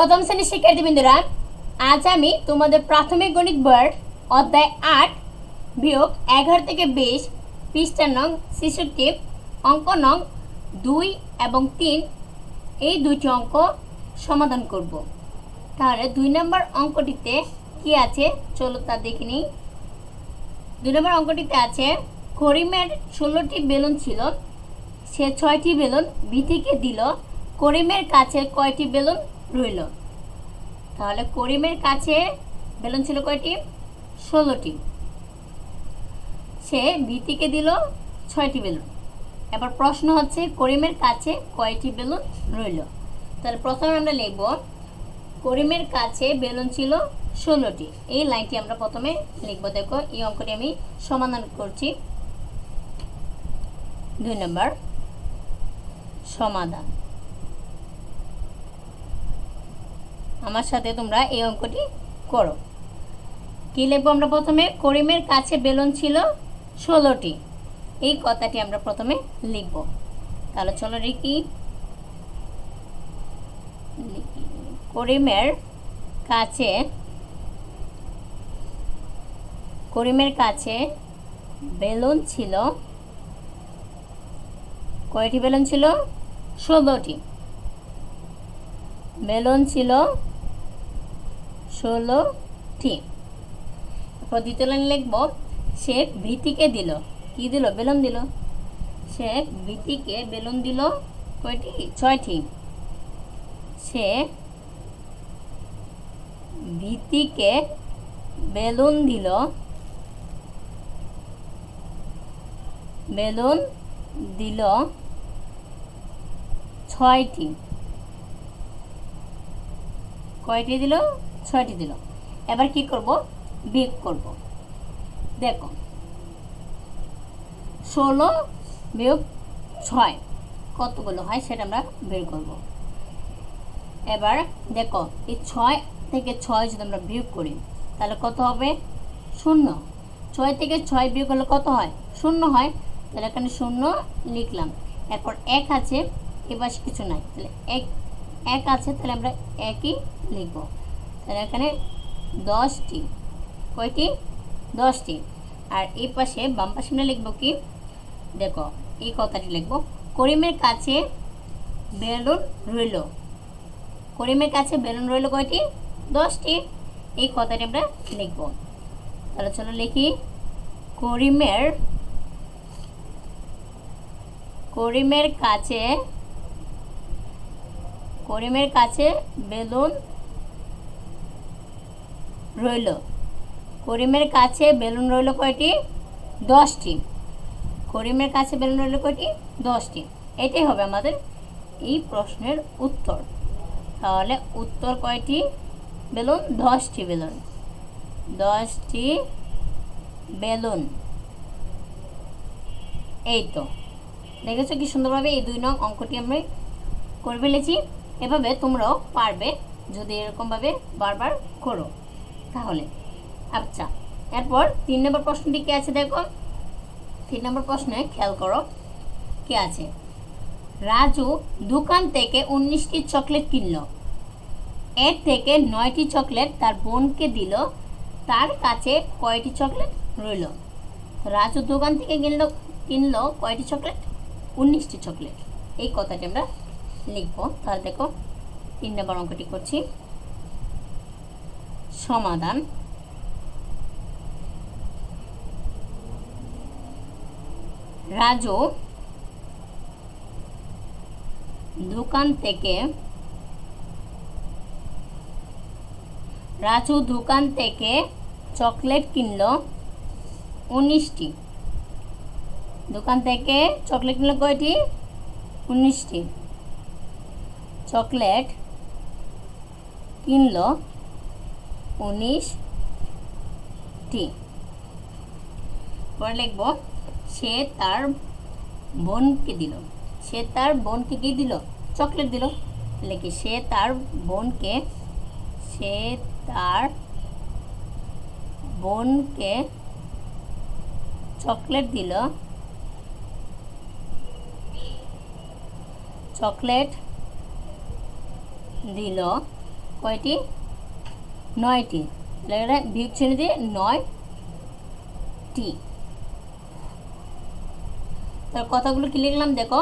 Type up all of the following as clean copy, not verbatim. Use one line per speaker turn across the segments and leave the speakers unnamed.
প্রথম শ্রেণীর শিক্ষার্থীবৃন্দরা, আজ আমি তোমাদের প্রাথমিক গণিত বইয়ের অধ্যায় 8 বিয়োগ 11 থেকে 20 পৃষ্ঠা নং 66 অঙ্ক নং 2 এবং 3 এই দুইটি অঙ্ক সমাধান করব। তাহলে 2 নম্বর অঙ্কটিতে কি আছে চলো তা দেখে নিই। 2 নম্বর অঙ্কটিতে আছে করিমের 16টি বেলুন ছিল, সে 6টি বেলুন ভিথিকে দিল, করিমের কাছে কয়টি বেলুন রইল? তাহলে করিমের কাছে বেলুন ছিল কয়টি? 16টি, সে ভিথিকে দিল 6টি বেলুন। এবার প্রশ্ন হচ্ছে করিমের কাছে কয়টি বেলুন রইল। তাহলে প্রথমে আমরা লিখব করিমের কাছে বেলুন ছিল 16টি। এই লাইনটি আমরা প্রথমে লিখব। দেখো এই অঙ্কটি আমি সমাধান করছি। 2 নম্বর সমাধান। আমার সাথে তোমরা এই অঙ্কটি করো। কি লিখবো আমরা প্রথমে? করিমের কাছে বেলুন ছিল 16টি, এই কথাটি আমরা প্রথমে লিখব। তাহলে চলো লিখি। করিমের কাছে বেলুন ছিল কয়টি? বেলুন ছিল 16টি। বেলুন ছিল 16টি। দ্বিতীয় লাইন লিখব সে ভিথিকে দিল। কি দিল? বেলুন দিল। সে ভিথিকে বেলুন দিল কয়টি? 6টি। সে ভিথিকে বেলুন দিল 6টি। কয়টি দিল? 6টি দিল। এবার কি করব? বিয়োগ করব। দেখো 16 বিয়োগ 6 কতগুলো হয় সেটা আমরা বের করব। এবার দেখো এই 6 থেকে 6 যদি আমরা বিয়োগ করি তাহলে কত হবে? 0। 6 থেকে 6 বিয়োগ করলে কত হয়? 0 হয়। তাহলে এখানে 0 লিখলাম। এরপর 1 আছে, এবার কিছু নাই, তাহলে 1 আছে, তাহলে আমরা 1ই লিখব। তাহলে এখানে 10টি। কয়টি? 10টি। আর এই পাশে বাম পাশে আমরা লিখব কি? দেখো এই কথাটি লিখব করিমের কাছে বেলুন রইল। করিমের কাছে বেলুন রইল কয়টি? 10টি। এই কথাটি আমরা লিখব। তাহলে চলো লিখি। করিমের কাছে বেলুন রইল। করিমের কাছে বেলুন রইল কয়টি? 10টি। করিমের কাছে বেলুন রইল কয়টি? 10টি। এটাই হবে আমাদের এই প্রশ্নের উত্তর। তাহলে উত্তর কয়টি বেলুন? 10টি বেলুন। 10টি বেলুন। এই তো দেখেছো কি সুন্দরভাবে এই 2 নং অঙ্কটি আমরা করে ফেলেছি। এভাবে তোমরাও পারবে যদি এরকমভাবে বারবার করো তাহলে। আচ্ছা, এরপর 3 নম্বর প্রশ্নটি কি আছে দেখো। 3 নম্বর প্রশ্নে খেয়াল করো কি আছে। রাজু দোকান থেকে 19টি চকলেট কিনল, এর থেকে 9টি চকলেট তার বোনকে দিল, তার কাছে কয়টি চকলেট রইল? রাজু দোকান থেকে কিনলো কয়টি চকলেট? 19টি চকলেট। এই কথাটি আমরা লিখবো। তাহলে দেখো 3 নম্বর অঙ্কটি করছি। সমাধান। রাজু দোকান থেকে চকলেট কিনলো 19টি। দোকান থেকে চকলেট কিনলো কয়টি? 19টি। চকলেট কিনলো 19টি। পরে লিখব সে তার বোনকে দিল। সে তার বোনকে কি দিল? চকলেট দিল। লিখি সে তার বোনকে চকলেট দিল। কয়টি? 9টি। তাহলে বিয়োগ চিহ্ন দিয়ে 9টি। তার কথাগুলো কি লিখলাম দেখো,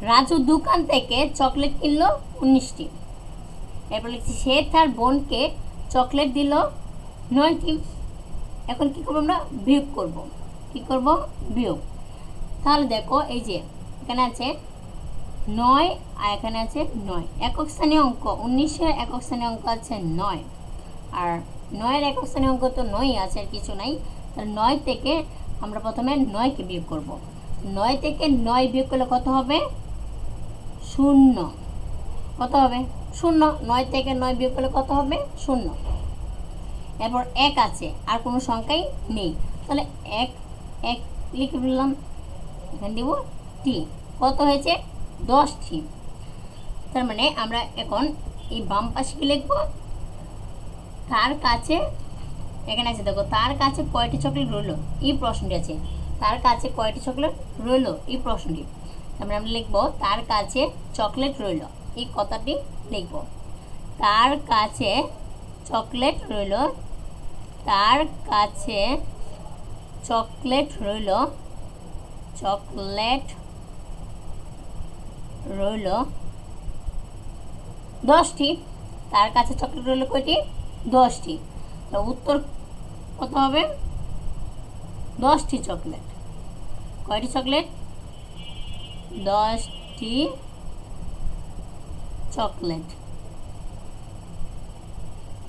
রাজু দোকান থেকে চকলেট কিনলো 19টি। এরপর লিখছি সে তার বোনকে চকলেট দিল 9টি। এখন কি করবো আমরা? বিয়োগ করব। কি করব? বিয়োগ। তাহলে দেখো এই যে এখানে আছে 9 আর এখানে আছে 9, একক স্থানীয় অঙ্ক। 19-এর একক স্থানীয় অঙ্ক আছে 9, আর 9-এর একক স্থানীয় অঙ্ক তো 9 আছে, আর কিছু নাই। তাহলে 9 থেকে আমরা প্রথমে 9কে বিয়োগ করব। 9 থেকে 9 বিয়োগ করলে কত হবে? 0। কত হবে? 0। 9 থেকে 9 বিয়োগ করলে কত হবে? 0। এরপর 1 আছে, আর কোনো সংখ্যাই নেই, তাহলে 1 লিখে ফেললাম, এখানে দিব টি। কত হয়েছে? 10টি। তার মানে আমরা এখন এই বাম পাশে কি লিখবো? তার কাছে, এখানে আছে দেখো, তার কাছে কয়টি চকলেট রইল, এই প্রশ্নটি আছে। তার কাছে কয়টি চকলেট রইল, এই প্রশ্নটি। তারপরে আমরা লিখবো তার কাছে চকলেট রইল, এই কথাটি লিখবো। তার কাছে চকলেট রইল, তার কাছে চকলেট রইল, চকলেট রইল 10টি। তার কাছে চকলেট রইল কয়টি? 10টি। তো উত্তর কত হবে? 10টি চকলেট। কয়টি চকলেট? 10টি চকলেট।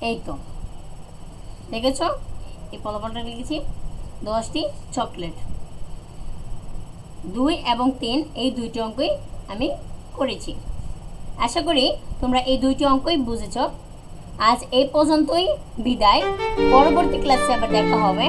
এই তো দেখেছ, এই ফলাফলটা লিখেছি 10টি চকলেট। 2 এবং 3 এই দুইটি অঙ্কই আমি করেছি। আশা করি তোমরা এই দুইটি অঙ্কই বুঝেছ। আজ এই পর্যন্তই, বিদায়। পরবর্তী ক্লাসে আবার দেখা হবে।